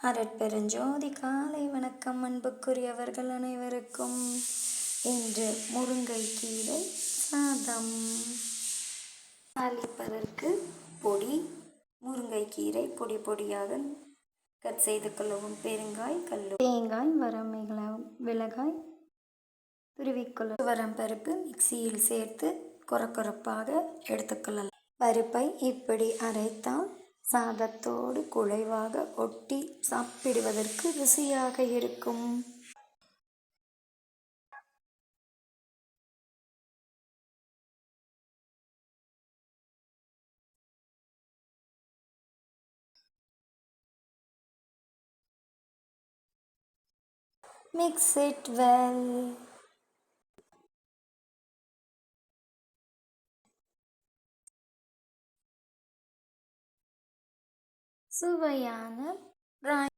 அரட்பெருஞ்சோதி காலை வணக்கம் அன்புக்குரியவர்கள் அனைவருக்கும். இன்று முருங்கை கீரை சாதம். தாளிப்பதற்கு பொடி முருங்கை கீரை பொடி பொடியாக கட் செய்து கொள்ளவும். பெருங்காய், கல்லு, தேங்காய், மிளகாய் துருவிக்கொள்ள, துவரம் பருப்பு மிக்சியில் சேர்த்து கொரப்பாக எடுத்துக்கொள்ளலாம். பருப்பை இப்படி அரைத்தால் சாதத்தோடு குழைவாக ஒட்டி சாப்பிடுவதற்கு ருசியாக இருக்கும். Mix it well. சுவையான